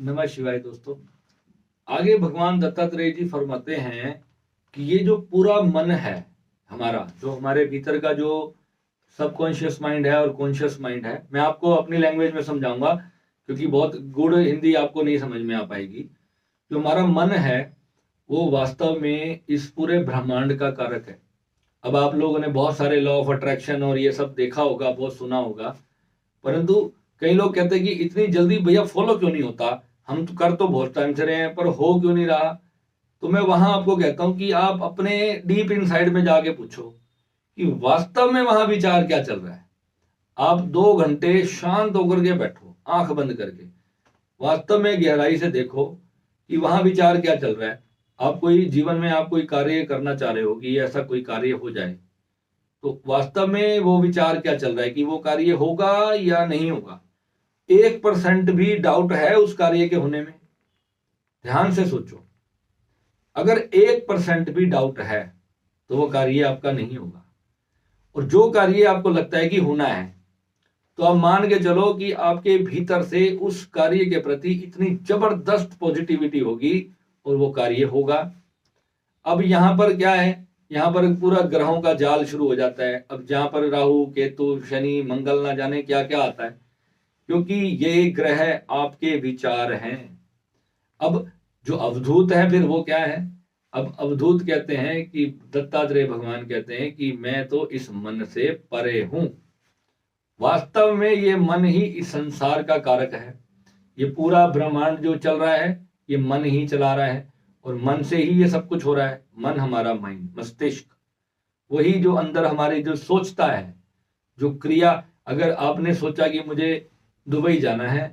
नमः शिवाय दोस्तों। आगे भगवान दत्तात्रेय जी फरमाते हैं कि ये जो पूरा मन है हमारा, जो हमारे भीतर का जो सबकॉन्शियस माइंड है और कॉन्शियस माइंड है, मैं आपको अपनी लैंग्वेज में समझाऊंगा क्योंकि बहुत गूढ़ हिंदी आपको नहीं समझ में आ पाएगी। जो हमारा मन है वो वास्तव में इस पूरे ब्रह्मांड का कारक है। अब आप लोगों ने बहुत सारे लॉ ऑफ अट्रैक्शन और ये सब देखा होगा, बहुत सुना होगा, परंतु कई लोग कहते हैं कि इतनी जल्दी भैया फॉलो क्यों नहीं होता, हम तो कर तो बहुत टाइम से रहे हैं पर हो क्यों नहीं रहा। तो मैं वहां आपको कहता हूं कि आप अपने डीप इनसाइड में जाके पूछो कि वास्तव में वहां विचार क्या चल रहा है। आप 2 घंटे शांत होकर के बैठो, आंख बंद करके, वास्तव में गहराई से देखो कि वहां विचार क्या चल रहा है। आप कोई जीवन में आप कोई कार्य करना चाह रहे हो कि ऐसा कोई कार्य हो जाए, तो वास्तव में वो विचार क्या चल रहा है कि वो कार्य होगा या नहीं होगा। 1% भी डाउट है उस कार्य के होने में? ध्यान से सोचो। अगर 1% भी डाउट है तो वो कार्य आपका नहीं होगा। और जो कार्य आपको लगता है कि होना है, तो आप मान के चलो कि आपके भीतर से उस कार्य के प्रति इतनी जबरदस्त पॉजिटिविटी होगी और वो कार्य होगा। अब यहां पर क्या है, यहां पर पूरा ग्रहों का जाल शुरू हो जाता है। अब जहां पर राहु केतु शनि मंगल ना जाने क्या क्या आता है, क्योंकि ये ग्रह आपके विचार हैं। अब जो अवधूत है फिर वो क्या है? अब अवधूत कहते हैं कि दत्तात्रेय भगवान कहते हैं कि मैं तो इस मन से परे हूं। वास्तव में ये मन ही इस संसार का कारक है। ये पूरा ब्रह्मांड जो चल रहा है ये मन ही चला रहा है और मन से ही ये सब कुछ हो रहा है। मन हमारा माइंड, मस्तिष्क, वही जो अंदर हमारे जो सोचता है, जो क्रिया। अगर आपने सोचा कि मुझे दुबई जाना है,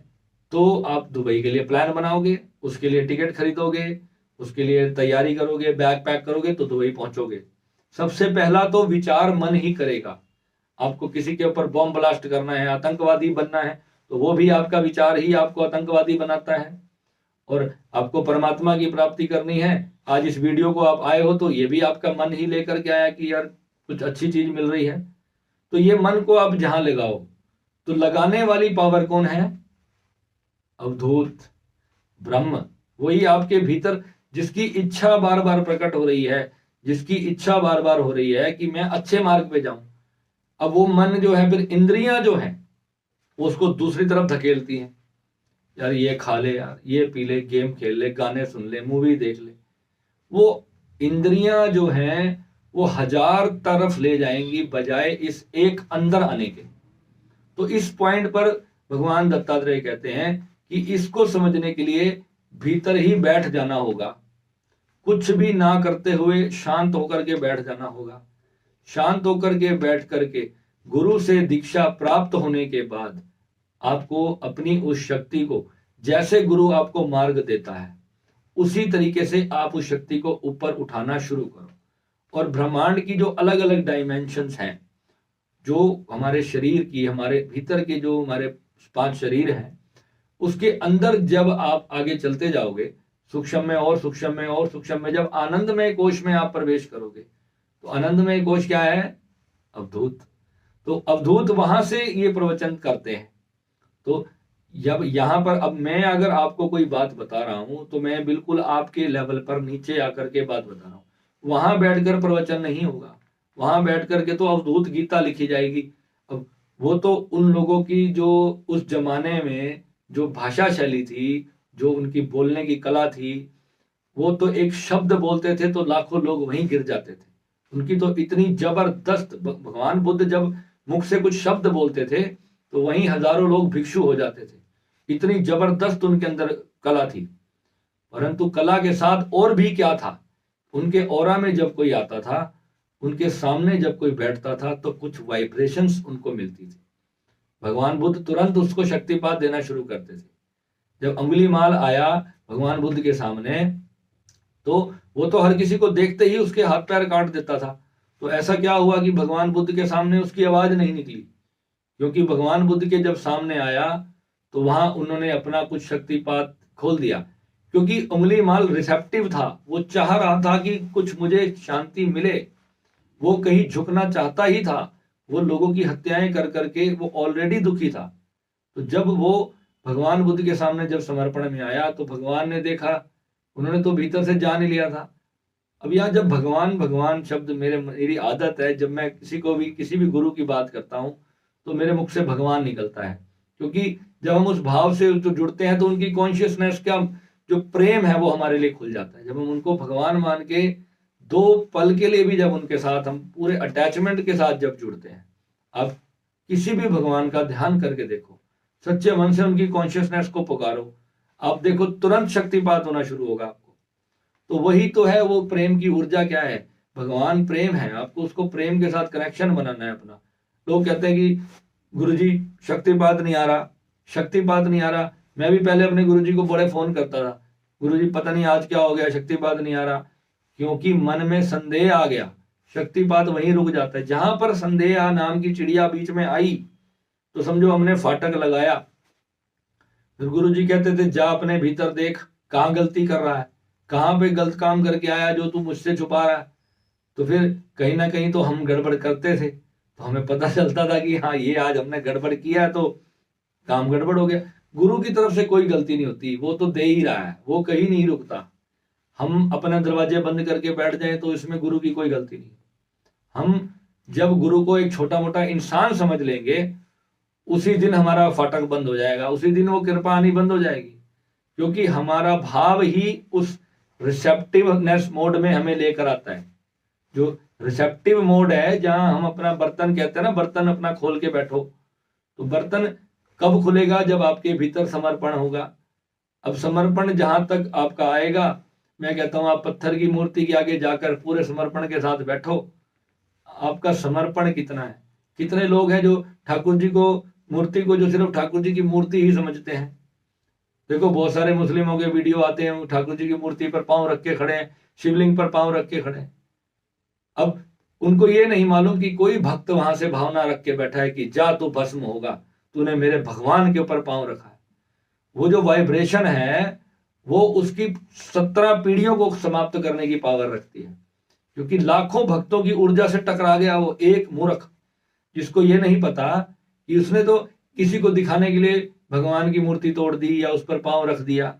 तो आप दुबई के लिए प्लान बनाओगे, उसके लिए टिकट खरीदोगे, उसके लिए तैयारी करोगे, बैग पैक करोगे तो दुबई पहुंचोगे। सबसे पहला तो विचार मन ही करेगा। आपको किसी के ऊपर बॉम्ब ब्लास्ट करना है, आतंकवादी बनना है, तो वो भी आपका विचार ही आपको आतंकवादी बनाता है। और आपको परमात्मा की प्राप्ति करनी है, आज इस वीडियो को आप आए हो तो ये भी आपका मन ही लेकर के आया कि यार कुछ अच्छी चीज मिल रही है। तो ये मन को आप जहां लगाओ, तो लगाने वाली पावर कौन है? अवधूत ब्रह्म। वही आपके भीतर जिसकी इच्छा बार बार प्रकट हो रही है, जिसकी इच्छा बार बार हो रही है कि मैं अच्छे मार्ग पे जाऊं। अब वो मन जो है, फिर इंद्रियां जो है वो उसको दूसरी तरफ धकेलती हैं। यार ये खा ले, यार ये पी ले, गेम खेल ले, गाने सुन ले, मूवी देख ले। वो इंद्रियां जो हैं वो 1000 तरफ ले जाएंगी बजाय इस एक अंदर आने के। तो इस पॉइंट पर भगवान दत्तात्रेय कहते हैं कि इसको समझने के लिए भीतर ही बैठ जाना होगा। कुछ भी ना करते हुए शांत होकर के बैठ जाना होगा। शांत होकर के बैठ करके गुरु से दीक्षा प्राप्त होने के बाद आपको अपनी उस शक्ति को, जैसे गुरु आपको मार्ग देता है उसी तरीके से आप उस शक्ति को ऊपर उठाना शुरू करो। और ब्रह्मांड की जो अलग अलग डायमेंशंस हैं, जो हमारे शरीर की, हमारे भीतर के जो हमारे 5 शरीर हैं, उसके अंदर जब आप आगे चलते जाओगे, सूक्ष्म में और सूक्ष्म में और सूक्ष्म में, जब आनंदमय कोश में आप प्रवेश करोगे, तो आनंदमय कोश क्या है? अवधूत। तो अवधूत वहां से ये प्रवचन करते हैं। तो जब यहां पर अब मैं अगर आपको कोई बात बता रहा हूं तो मैं बिल्कुल आपके लेवल पर नीचे आकर के बात बता रहा हूं। वहां बैठकर प्रवचन नहीं होगा। वहां बैठ करके तो अवधूत गीता लिखी जाएगी। अब वो तो उन लोगों की जो उस जमाने में जो भाषा शैली थी, जो उनकी बोलने की कला थी, वो तो एक शब्द बोलते थे तो लाखों लोग वहीं गिर जाते थे। उनकी तो इतनी जबरदस्त, भगवान बुद्ध जब मुख से कुछ शब्द बोलते थे तो वहीं हजारों लोग भिक्षु हो जाते थे। इतनी जबरदस्त उनके अंदर कला थी। परंतु कला के साथ और भी क्या था, उनके ऑरा में जब कोई आता था, उनके सामने जब कोई बैठता था तो कुछ वाइब्रेशंस उनको मिलती थी। भगवान बुद्ध तुरंत उसको शक्तिपात देना शुरू करते थे। जब अंगुलीमाल आया भगवान बुद्ध के सामने, तो वो तो हर किसी को देखते ही उसके हाथ पैर काट देता था। तो ऐसा क्या हुआ कि भगवान बुद्ध के सामने उसकी आवाज नहीं निकली? क्योंकि भगवान बुद्ध के जब सामने आया तो वहां उन्होंने अपना कुछ शक्तिपात खोल दिया। क्योंकि उंगली माल रिसेप्टिव था, वो चाह रहा था कि कुछ मुझे शांति मिले, वो कहीं झुकना चाहता ही था। वो लोगों की हत्याएं कर करके वो ऑलरेडी दुखी था। तो जब वो भगवान बुद्ध के सामने जब समर्पण में आया तो भगवान ने देखा, उन्होंने तो भीतर से जान ही लिया था। अब यहाँ जब भगवान भगवान शब्द मेरी आदत है, जब मैं किसी भी गुरु की बात करता हूँ तो मेरे मुख से भगवान निकलता है, क्योंकि जब हम उस भाव से तो जुड़ते हैं तो उनकी कॉन्शियसनेस का जो प्रेम है वो हमारे लिए खुल जाता है। जब हम उनको भगवान मान के 2 पल के लिए भी जब उनके साथ हम पूरे अटैचमेंट के साथ जब जुड़ते हैं, आप किसी भी भगवान का ध्यान करके देखो, सच्चे मन से उनकी कॉन्शियसनेस को पुकारो, आप देखो तुरंत शक्तिपात होना शुरू होगा आपको। तो वही तो है वो प्रेम की ऊर्जा। क्या है? भगवान प्रेम है, आपको उसको प्रेम के साथ कनेक्शन बनाना है अपना। लोग कहते हैं कि गुरुजी शक्तिपात नहीं आ रहा, शक्तिपात नहीं आ रहा। मैं भी पहले अपने गुरुजी को बड़े फोन करता था, गुरुजी पता नहीं आज क्या हो गया, शक्तिपात नहीं आ रहा। क्योंकि मन में संदेह आ गया, शक्तिपात वहीं रुक जाता है। जहां पर संदेह नाम की चिड़िया बीच में आई तो समझो हमने फाटक लगाया। फिर गुरुजी कहते थे जा अपने भीतर देख, कहाँ गलती कर रहा है, कहाँ पे गलत काम करके आया जो तू मुझसे छुपा रहा है। तो फिर कहीं ना कहीं तो हम गड़बड़ करते थे, तो हमें पता चलता था कि हाँ ये आज हमने गड़बड़ किया है तो काम गड़बड़ हो गया। गुरु की तरफ से कोई गलती नहीं होती, वो तो दे ही रहा है, वो कहीं नहीं रुकता। हम अपने दरवाजे बंद करके बैठ जाए तो इसमें गुरु की कोई गलती नहीं। हम जब गुरु को एक छोटा मोटा इंसान समझ लेंगे, उसी दिन हमारा फाटक बंद हो जाएगा, उसी दिन वो कृपा आनी बंद हो जाएगी। क्योंकि हमारा भाव ही उस रिसेप्टिवनेस मोड में हमें लेकर आता है। जो रिसेप्टिव मोड है, जहां हम अपना बर्तन कहते हैं ना, बर्तन अपना खोल के बैठो, तो बर्तन कब खुलेगा? जब आपके भीतर समर्पण होगा। अब समर्पण जहां तक आपका आएगा, मैं कहता हूं आप पत्थर की मूर्ति के आगे जाकर पूरे समर्पण के साथ बैठो। आपका समर्पण कितना है? कितने लोग हैं जो ठाकुर जी को, मूर्ति को जो सिर्फ ठाकुर जी की मूर्ति ही समझते हैं। देखो बहुत सारे मुस्लिमों के वीडियो आते हैं, ठाकुर जी की मूर्ति पर पांव रख के खड़े हैं, शिवलिंग पर पांव रख के खड़े हैं। अब उनको ये नहीं मालूम कि कोई भक्त वहां से भावना रख के बैठा है कि जा तू भस्म होगा, तूने मेरे भगवान के ऊपर पांव रखा है। वो जो वाइब्रेशन है वो उसकी 17 पीढ़ियों को समाप्त करने की पावर रखती है। क्योंकि लाखों भक्तों की ऊर्जा से टकरा गया वो एक मूर्ख, जिसको ये नहीं पता कि उसने तो किसी को दिखाने के लिए भगवान की मूर्ति तोड़ दी या उस पर पांव रख दिया।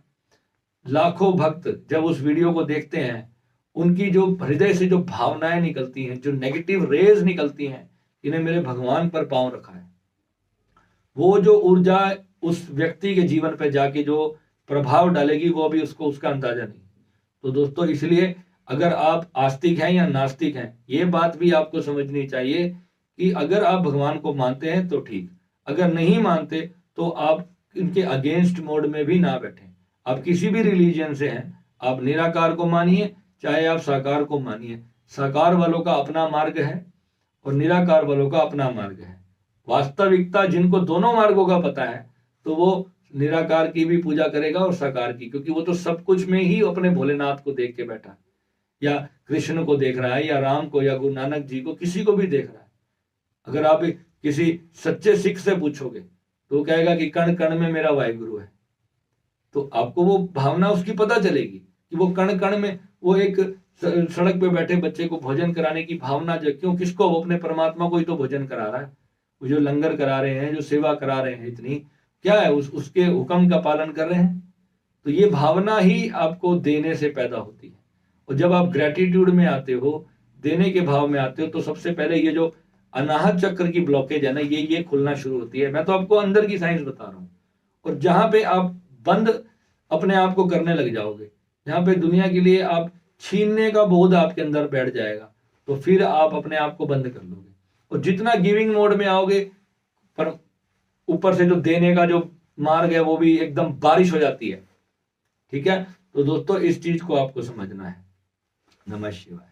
लाखों भक्त जब उस वीडियो को देखते हैं, उनकी जो हृदय से जो भावनाएं निकलती हैं, जो नेगेटिव रेज निकलती हैं, इन्हें मेरे भगवान पर पांव रखा है, वो जो ऊर्जा उस व्यक्ति के जीवन पर जाके जो प्रभाव डालेगी वो अभी उसको उसका अंदाजा नहीं। तो दोस्तों, इसलिए अगर आप आस्तिक हैं या नास्तिक हैं, ये बात भी आपको समझनी चाहिए कि अगर आप भगवान को मानते हैं तो ठीक, अगर नहीं मानते तो आप इनके अगेंस्ट मोड में भी ना बैठें। आप किसी भी रिलीजन से हैं, आप निराकार को मानिए चाहे आप साकार को मानिए। साकार वालों का अपना मार्ग है और निराकार वालों का अपना मार्ग है। वास्तविकता जिनको दोनों मार्गों का पता है तो वो निराकार की भी पूजा करेगा और साकार की, क्योंकि वो तो सब कुछ में ही अपने भोलेनाथ को देख के बैठा है, या कृष्ण को देख रहा है, या राम को, या गुरु नानक जी को, किसी को भी देख रहा है। अगर आप किसी सच्चे सिख से पूछोगे तो वो कहेगा कि कण कण में मेरा वाहिगुरु है। तो आपको वो भावना उसकी पता चलेगी कि वो कण कण में, वो एक सड़क पे बैठे बच्चे को भोजन कराने की भावना जो क्यों, किसको? वो अपने परमात्मा को ही तो भोजन करा रहा है। वो जो लंगर करा रहे हैं, जो सेवा करा रहे हैं, इतनी क्या है, उसके हुक्म का पालन कर रहे हैं। तो ये भावना ही आपको देने से पैदा होती है। और जब आप ग्रेटिट्यूड में आते हो, देने के भाव में आते हो, तो सबसे पहले ये जो अनाहत चक्र की ब्लॉकेज है ना, ये खुलना शुरू होती है। मैं तो आपको अंदर की साइंस बता रहा हूँ। और जहां पे आप बंद अपने आप को करने लग जाओगे, जहां पे दुनिया के लिए आप छीनने का बोध आपके अंदर बैठ जाएगा, तो फिर आप अपने आप को बंद कर लोगे। और जितना गिविंग मोड में आओगे, पर ऊपर से जो देने का जो मार्ग है वो भी एकदम बारिश हो जाती है। ठीक है, तो दोस्तों इस चीज को आपको समझना है। नमः शिवाय।